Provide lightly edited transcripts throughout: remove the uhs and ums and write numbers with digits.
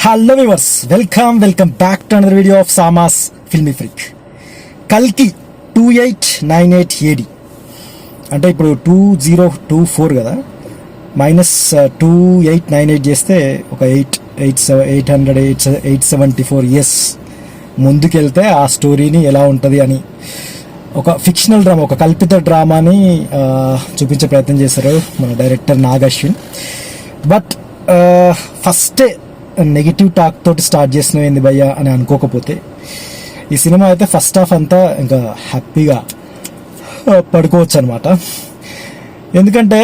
Hello viewers, welcome back to another video of సామాస్ filmy freak. కల్కి 2898 AD అంటే ఇప్పుడు 2024 కదా, -2898 చేస్తే ఒక 874 ఇయర్స్ ముందుకెళ్తే ఆ స్టోరీని ఎలా ఉంటుంది అని ఒక ఫిక్షనల్ డ్రామా, ఒక కల్పిత డ్రామాని చూపించే ప్రయత్నం చేశారు మన డైరెక్టర్ నాగ్ అశ్విన్. బట్ ఫస్టే నెగిటివ్ టాక్ తోటి స్టార్ట్ చేసినవి ఏంది భయ్య అని అనుకోకపోతే, ఈ సినిమా అయితే ఫస్ట్ హాఫ్ అంతా ఇంకా హ్యాపీగా పడుకోవచ్చు అనమాట. ఎందుకంటే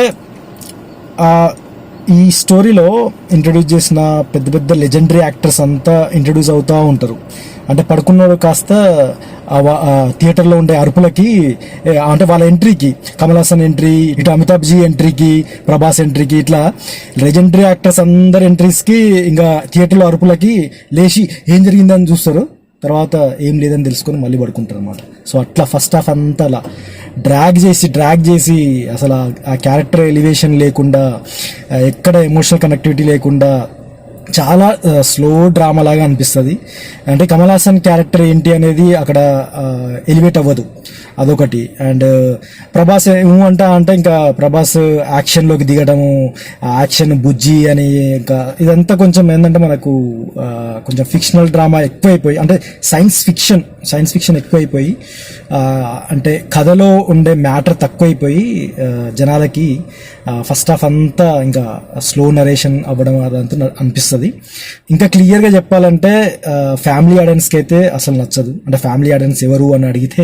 ఈ స్టోరీలో ఇంట్రడ్యూస్ చేసిన పెద్ద పెద్ద లెజెండరీ యాక్టర్స్ అంతా ఇంట్రడ్యూస్ అవుతూ ఉంటారు. అంటే పడుకున్నాడు కాస్త థియేటర్లో ఉండే అరుపులకి, అంటే వాళ్ళ ఎంట్రీకి, కమల్ హాసన్ ఎంట్రీ, ఇటు అమితాబ్ జీ ఎంట్రీకి, ప్రభాస్ ఎంట్రీకి, ఇట్లా లెజెండరీ యాక్టర్స్ అందరి ఎంట్రీస్కి ఇంకా థియేటర్లో అరుపులకి లేచి ఏం జరిగిందని చూస్తారు, తర్వాత ఏం లేదని తెలుసుకొని మళ్ళీ పడుకుంటారు అనమాట. సో అట్లా ఫస్ట్ హాఫ్ అంతా అలా డ్రాగ్ చేసి అసలు ఆ క్యారెక్టర్ ఎలివేషన్ లేకుండా, ఎక్కడ ఎమోషనల్ కనెక్టివిటీ లేకుండా చాలా స్లో డ్రామా లాగా అనిపిస్తుంది. అంటే కమల్ హాసన్ క్యారెక్టర్ ఏంటి అనేది అక్కడ ఎలివేట్ అవ్వదు, అదొకటి. అండ్ ప్రభాస్ అంటే ఇంకా ప్రభాస్ యాక్షన్లోకి దిగడము, యాక్షన్ బుజ్జి అని, ఇంకా ఇదంతా కొంచెం ఏంటంటే మనకు కొంచెం ఫిక్షనల్ డ్రామా ఎక్కువైపోయి, అంటే సైన్స్ ఫిక్షన్ ఎక్కువైపోయి, అంటే కథలో ఉండే మ్యాటర్ తక్కువైపోయి జనాలకి ఫస్ట్ హాఫ్ అంతా ఇంకా స్లో నరేషన్ అవ్వడం అదంతా అనిపిస్తుంది. ఇంకా క్లియర్గా చెప్పాలంటే ఫ్యామిలీ ఆడియన్స్కి అయితే అసలు నచ్చదు. అంటే ఫ్యామిలీ ఆడియన్స్ ఎవరు అని అడిగితే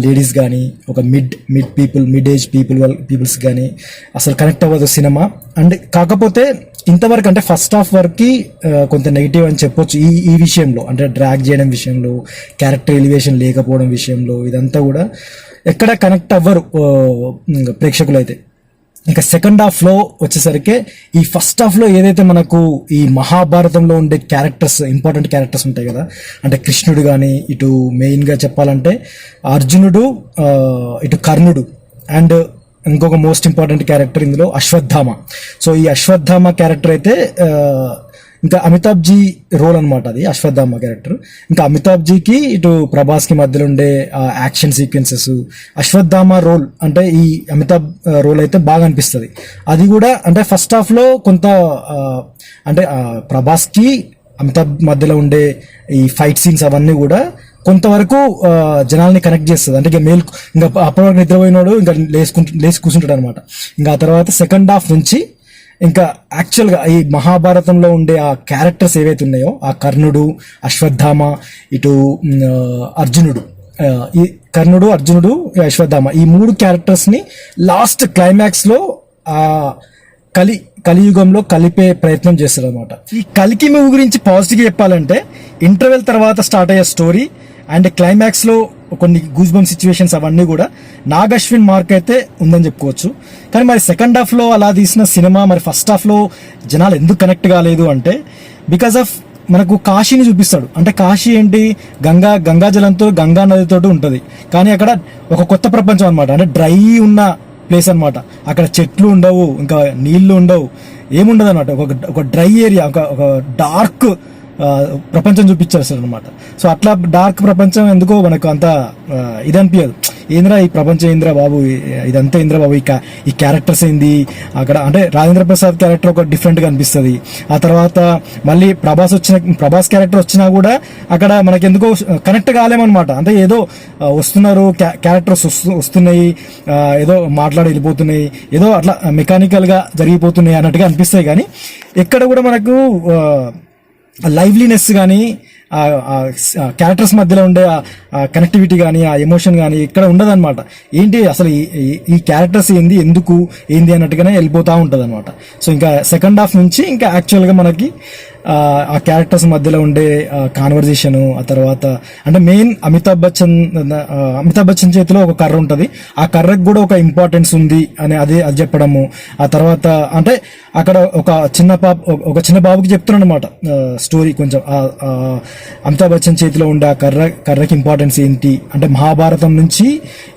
లేడీస్ కానీ, ఒక మిడ్ ఏజ్ పీపుల్స్ కానీ అసలు కనెక్ట్ అవ్వదు సినిమా. అండ్ కాకపోతే ఇంతవరకు అంటే ఫస్ట్ హాఫ్ వరకు కొంత నెగిటివ్ అని చెప్పొచ్చు ఈ విషయంలో. అంటే డ్రాగ్ చేయడం విషయంలో, క్యారెక్టర్ ఎలివేషన్ లేకపోవడం విషయంలో, ఇదంతా కూడా ఎక్కడ కనెక్ట్ అవ్వరు ప్రేక్షకులు అయితే. ఇంకా సెకండ్ హాఫ్లో వచ్చేసరికి ఈ ఫస్ట్ హాఫ్లో ఏదైతే మనకు ఈ మహాభారతంలో ఉండే క్యారెక్టర్స్, ఇంపార్టెంట్ క్యారెక్టర్స్ ఉంటాయి కదా, అంటే కృష్ణుడు కానీ, ఇటు మెయిన్గా చెప్పాలంటే అర్జునుడు, ఇటు కర్ణుడు, అండ్ ఇంకొక మోస్ట్ ఇంపార్టెంట్ క్యారెక్టర్ ఇందులో అశ్వత్థామ. సో ఈ అశ్వత్థామ క్యారెక్టర్ అయితే ఇంకా అమితాబ్ జీ రోల్ అనమాట, అది అశ్వత్థామ క్యారెక్టర్. ఇంకా అమితాబ్ జీకి ఇటు ప్రభాస్కి మధ్యలో ఉండే యాక్షన్ సీక్వెన్సెస్, అశ్వత్థామ రోల్ అంటే ఈ అమితాబ్ రోల్ అయితే బాగా అనిపిస్తుంది. అది కూడా అంటే ఫస్ట్ హాఫ్లో కొంత అంటే ప్రభాస్కి అమితాబ్ మధ్యలో ఉండే ఈ ఫైట్ సీన్స్ అవన్నీ కూడా కొంతవరకు జనాల్ని కనెక్ట్ చేస్తుంది. అంటే ఇంకా అప్పటి వరకు నిద్రపోయినాడు ఇంకా లేచి కూర్చుంటాడు అనమాట. ఇంకా ఆ తర్వాత సెకండ్ హాఫ్ నుంచి ఇంకా యాక్చువల్గా ఈ మహాభారతంలో ఉండే ఆ క్యారెక్టర్స్ ఏవైతే ఉన్నాయో, ఆ కర్ణుడు, అశ్వత్థామ, ఇటు అర్జునుడు, ఈ కర్ణుడు, అర్జునుడు, అశ్వత్థామ, ఈ మూడు క్యారెక్టర్స్ని లాస్ట్ క్లైమాక్స్లో కలియుగంలో కలిపే ప్రయత్నం చేస్తారు అనమాట. ఈ కల్కి మూవీ గురించి పాజిటివ్గా చెప్పాలంటే, ఇంటర్వెల్ తర్వాత స్టార్ట్ అయ్యే స్టోరీ అండ్ క్లైమాక్స్లో కొన్ని గూస్ బంప్ సిచ్యువేషన్స్ అవన్నీ కూడా నాగ్ అశ్విన్ మార్క్ అయితే ఉందని చెప్పుకోవచ్చు. కానీ మరి సెకండ్ హాఫ్లో అలా తీసిన సినిమా మరి ఫస్ట్ హాఫ్లో జనాలు ఎందుకు కనెక్ట్ కాలేదు అంటే, బికాస్ ఆఫ్ మనకు కాశీని చూపిస్తాడు. అంటే కాశీ ఏంటి, గంగా జలంతో, గంగా నదితో ఉంటుంది. కానీ అక్కడ ఒక కొత్త ప్రపంచం అనమాట. అంటే డ్రై ఉన్న ప్లేస్ అనమాట. అక్కడ చెట్లు ఉండవు, ఇంకా నీళ్లు ఉండవు, ఏముండదు అనమాట. ఒక డ్రై ఏరియా, ఒక డార్క్ ప్రపంచం చూపించారు సార్ అనమాట. సో అట్లా డార్క్ ప్రపంచం ఎందుకో మనకు అంత ఇది అనిపించదు. ఏంద్రా ఈ ప్రపంచం, ఏంద్రా బాబు ఇదంతా, ఏంద్రా బాబు ఈ క్యారెక్టర్స్ ఏంది అక్కడ. అంటే రాజేంద్ర ప్రసాద్ క్యారెక్టర్ ఒక డిఫరెంట్గా అనిపిస్తుంది. ఆ తర్వాత మళ్ళీ ప్రభాస్ క్యారెక్టర్ వచ్చినా కూడా అక్కడ మనకి ఎందుకో కనెక్ట్ కాలేమన్నమాట. అంటే ఏదో వస్తున్నారు, క్యారెక్టర్స్ వస్తున్నాయి, ఏదో మాట్లాడి వెళ్ళిపోతున్నాయి, ఏదో అట్లా మెకానికల్గా జరిగిపోతున్నాయి అన్నట్టుగా అనిపిస్తాయి. కానీ ఎక్కడ కూడా మనకు లైవ్లీనెస్ కానీ, క్యారెక్టర్స్ మధ్యలో ఉండే కనెక్టివిటీ కానీ, ఆ ఎమోషన్ కానీ ఇక్కడ ఉండదన్నమాట. ఏంటి అసలు ఈ క్యారెక్టర్స్ ఏంది, ఎందుకు ఏంది అన్నట్టుగానే వెళ్ళిపోతూ ఉంటుంది అనమాట. సో ఇంకా సెకండ్ హాఫ్ నుంచి ఇంకా యాక్చువల్గా మనకి ఆ క్యారెక్టర్స్ మధ్యలో ఉండే కాన్వర్జేషను, ఆ తర్వాత అంటే మెయిన్ అమితాబ్ బచ్చన్ చేతిలో ఒక కర్ర ఉంటుంది. ఆ కర్రకు కూడా ఒక ఇంపార్టెన్స్ ఉంది అని అది చెప్పడము. ఆ తర్వాత అంటే అక్కడ ఒక చిన్న బాబుకి చెప్తున్నాడు అనమాట స్టోరీ కొంచెం. అమితాబ్ బచ్చన్ చేతిలో ఉండే ఆ కర్రకి ఇంపార్టెన్స్ ఏంటి అంటే, మహాభారతం నుంచి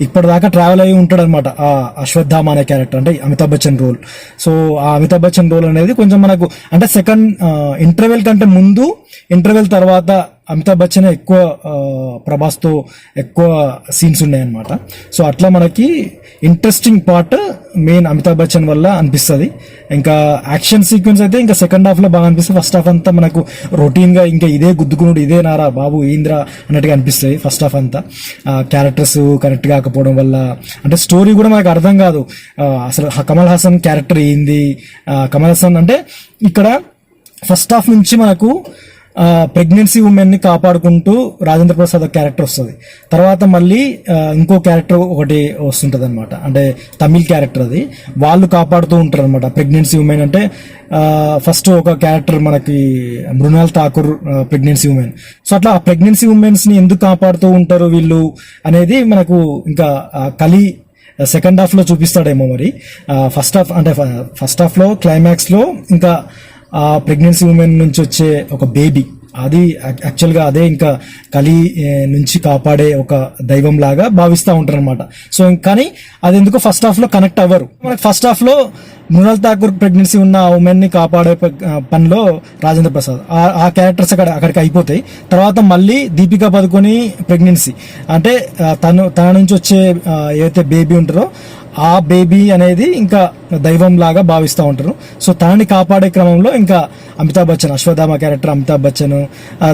ఇప్పటిదాకా ట్రావెల్ అయ్యి ఉంటాడు అనమాట ఆ అశ్వత్థామ అనే క్యారెక్టర్, అంటే అమితాబ్ బచ్చన్ రోల్. సో ఆ అమితాబ్ బచ్చన్ రోల్ అనేది కొంచెం మనకు అంటే సెకండ్ ఇంటర్వెల్ కంటే ముందు, ఇంటర్వెల్ తర్వాత అమితాబ్ బచ్చన్ ఎక్కువ ప్రభాస్తో ఎక్కువ సీన్స్ ఉన్నాయన్నమాట. సో అట్లా మనకి interesting part main Amitabh Bachchan వల్ల అనిపిస్తుంది. ఇంకా యాక్షన్ సీక్వెన్స్ అయితే ఇంకా సెకండ్ హాఫ్ లో బాగా అనిపిస్తుంది. ఫస్ట్ హాఫ్ అంతా మనకు రొటీన్ గా ఇంకా ఇదే గుద్దుకునుడు, ఇదే నారా బాబు ఏంద్రా అన్నట్టుగా అనిపిస్తుంది ఫస్ట్ హాఫ్ అంతా. క్యారెక్టర్స్ కరెక్ట్ కాకపోవడం వల్ల, అంటే స్టోరీ కూడా మనకు అర్థం కాదు. అసలు కమల్ హాసన్ క్యారెక్టర్ ఏంది, కమల్ హాసన్ అంటే ఇక్కడ ఫస్ట్ హాఫ్ నుంచి మనకు ప్రెగ్నెన్సీ ఉమెన్ ని కాపాడుకుంటూ రాజేంద్ర ప్రసాద్ క్యారెక్టర్ వస్తుంది. తర్వాత మళ్ళీ ఇంకో క్యారెక్టర్ ఒకటి వస్తుంటది అనమాట, అంటే తమిళ్ క్యారెక్టర్, అది వాళ్ళు కాపాడుతూ ఉంటారు అనమాట ప్రెగ్నెన్సీ ఉమెన్. అంటే ఫస్ట్ ఒక క్యారెక్టర్ మనకి Mrunal Thakur pregnancy women. So అట్లా ఆ ప్రెగ్నెన్సీ ఉమెన్స్ ని ఎందుకు కాపాడుతూ ఉంటారు వీళ్ళు అనేది మనకు ఇంకా కలి సెకండ్ హాఫ్ లో చూపిస్తాడేమో మరి. ఫస్ట్ హాఫ్ లో క్లైమాక్స్ లో ఇంకా ఆ ప్రెగ్నెన్సీ ఉమెన్ నుంచి వచ్చే ఒక బేబీ, అది యాక్చువల్గా అదే ఇంకా కలి నుంచి కాపాడే ఒక దైవం లాగా భావిస్తూ ఉంటారు అనమాట. సో కానీ అది ఎందుకో ఫస్ట్ హాఫ్ లో కనెక్ట్ అవ్వరు. మనకి ఫస్ట్ హాఫ్ లో మృణాల్ ఠాకూర్ ప్రెగ్నెన్సీ ఉన్న ఉమెన్ ని కాపాడే పనిలో రాజేంద్ర ప్రసాద్, ఆ క్యారెక్టర్స్ అక్కడికి అయిపోతాయి. తర్వాత మళ్ళీ దీపికా పదుకొని ప్రెగ్నెన్సీ, అంటే తన నుంచి వచ్చే ఏదైతే బేబీ ఉంటారో ఆ బేబీ అనేది ఇంకా దైవం లాగా భావిస్తూ ఉంటారు. సో తనని కాపాడే క్రమంలో ఇంకా అమితాబ్ బచ్చన్, అశ్వత్థామ క్యారెక్టర్ అమితాబ్ బచ్చన్,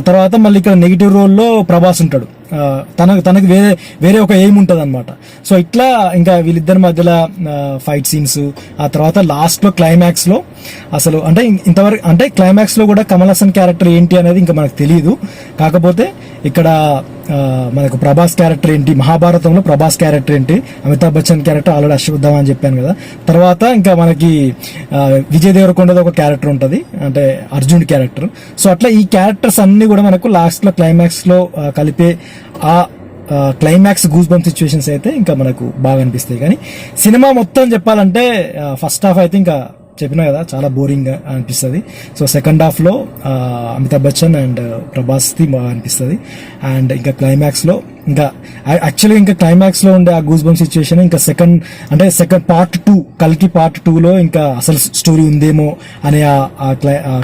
తర్వాత మళ్ళీ ఇక్కడ నెగిటివ్ రోల్లో ప్రభాస్ ఉంటాడు. తనకు వేరే ఒక ఎయిమ్ ఉంటుంది అనమాట. సో ఇట్లా ఇంకా వీళ్ళిద్దరి మధ్యలో ఫైట్ సీన్స్, ఆ తర్వాత లాస్ట్ లో క్లైమాక్స్ లో అసలు అంటే ఇంతవరకు అంటే క్లైమాక్స్ లో కూడా కమల్ హాసన్ క్యారెక్టర్ ఏంటి అనేది ఇంకా మనకు తెలియదు. కాకపోతే ఇక్కడ మనకు ప్రభాస్ క్యారెక్టర్ ఏంటి, మహాభారతంలో ప్రభాస్ క్యారెక్టర్ ఏంటి, అమితాబ్ బచ్చన్ క్యారెక్టర్ ఆల్రెడీ అశ్వత్థామ అని చెప్పాను కదా. తర్వాత ఇంకా మనకి విజయ్ దేవరకొండది ఒక క్యారెక్టర్ ఉంటుంది, అంటే అర్జున్ క్యారెక్టర్. సో అట్లా ఈ క్యారెక్టర్స్ అన్ని కూడా మనకు లాస్ట్ లో క్లైమాక్స్ లో కలిపే ఆ క్లైమాక్స్ గూస్ బంప్ సిచ్యువేషన్స్ అయితే ఇంకా మనకు బాగా అనిపిస్తాయి. కానీ సినిమా మొత్తం చెప్పాలంటే ఫస్ట్ హాఫ్ అయితే ఇంకా చెప్పినా కదా చాలా బోరింగ్ గా అనిపిస్తుంది. సో సెకండ్ హాఫ్ లో అమితాబ్ బచ్చన్ అండ్ ప్రభాస్ ది బాగా అనిపిస్తుంది. అండ్ ఇంకా క్లైమాక్స్ లో ఇంకా యాక్చువల్గా ఇంకా క్లైమాక్స్ లో ఉండే ఆ గూస్ బంప్ సిచ్యువేషన్ ఇంకా సెకండ్ పార్ట్ 2 కల్కి పార్ట్ 2 లో ఇంకా అసలు స్టోరీ ఉందేమో అనే ఆ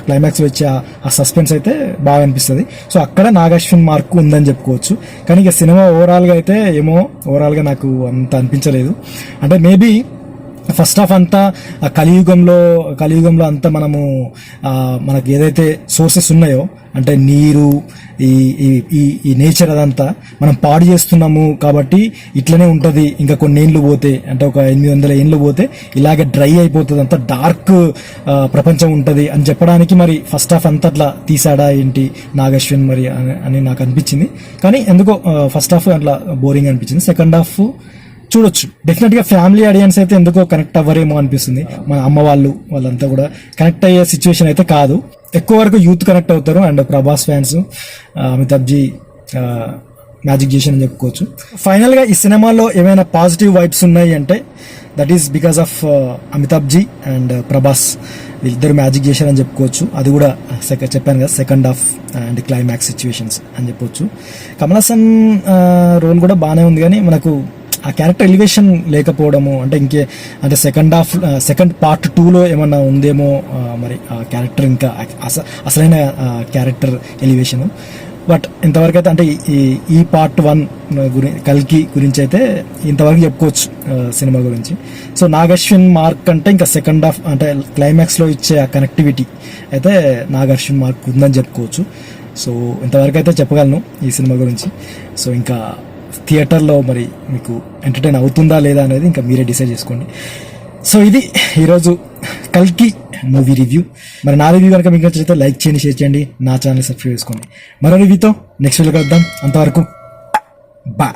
క్లైమాక్స్ వచ్చే ఆ సస్పెన్స్ అయితే బాగా అనిపిస్తుంది. సో అక్కడ నాగాశ్విన్ మార్క్ ఉందని చెప్పుకోవచ్చు. కానీ ఇక సినిమా ఓవరాల్ గా అయితే ఏమో ఓవరాల్ గా నాకు అంత అనిపించలేదు. అంటే మేబీ ఫస్ట్ హాఫ్ అంతా కలియుగంలో అంతా మనకు ఏదైతే సోర్సెస్ ఉన్నాయో, అంటే నీరు, ఈ నేచర్ అదంతా మనం పాడు చేస్తున్నాము కాబట్టి ఇట్లనే ఉంటది. ఇంకా కొన్ని ఏళ్ళు పోతే, అంటే ఒక 800 ఏళ్ళు పోతే ఇలాగే డ్రై అయిపోతుంది, అంతా డార్క్ ప్రపంచం ఉంటది అని చెప్పడానికి మరి ఫస్ట్ హాఫ్ అంతా అట్లా తీసాడా ఏంటి నాగశ్విన్ మరి అని నాకు అనిపించింది. కానీ ఎందుకో ఫస్ట్ హాఫ్ అట్లా బోరింగ్ అనిపించింది. సెకండ్ హాఫ్ చూడొచ్చు, డెఫినెట్ గా ఫ్యామిలీ ఆడియన్స్ అయితే ఎందుకో కనెక్ట్ అవ్వరేమో అనిపిస్తుంది. మన అమ్మ వాళ్ళంతా కూడా కనెక్ట్ అయ్యే సిచ్యువేషన్ అయితే కాదు. ఎక్కువ వరకు యూత్ కనెక్ట్ అవుతారు. And Prabhas fans Amitabh ji magic చేసిన చెప్పుకోవచ్చు. ఫైనల్ గా ఈ సినిమాలో ఏమైనా పాజిటివ్ వైబ్స్ ఉన్నాయి అంటే that is because of Amitabh ji and Prabhas, వీళ్ళిద్దరు మ్యాజిక్ చేశారని చెప్పుకోవచ్చు. అది కూడా చెప్పాను కదా second half and climax situations అని చెప్పొచ్చు. కమల్ హాసన్ రోల్ కూడా బాగానే ఉంది, కానీ మనకు ఆ క్యారెక్టర్ ఎలివేషన్ లేకపోవడము, అంటే సెకండ్ పార్ట్ 2లో ఏమన్నా ఉందేమో మరి ఆ క్యారెక్టర్ ఇంకా అసలైన క్యారెక్టర్ ఎలివేషన్. బట్ ఇంతవరకు అయితే అంటే ఈ పార్ట్ 1 కల్కి గురించి అయితే ఇంతవరకు చెప్పుకోవచ్చు సినిమా గురించి. సో నాగశ్విన్ మార్క్ అంటే ఇంకా సెకండ్ హాఫ్ అంటే క్లైమాక్స్ లో ఇచ్చే ఆ కనెక్టివిటీ అయితే నాగశ్విన్ మార్క్ ఉందని చెప్పుకోవచ్చు. సో ఇంతవరకు అయితే చెప్పగలను ఈ సినిమా గురించి. సో ఇంకా థియేటర్లో మరి మీకు ఎంటర్టైన్ అవుతుందా లేదా అనేది ఇంకా మీరే డిసైడ్ చేసుకోండి. సో ఇది ఈరోజు కల్కి మూవీ రివ్యూ. మరి నా రివ్యూ కనుక మీకు నచ్చితే లైక్ చేయండి, షేర్ చేయండి, నా ఛానల్ సబ్స్క్రైబ్ చేసుకోండి. మరో రివ్యూతో నెక్స్ట్ వీడియో కలుద్దాం. అంతవరకు బా.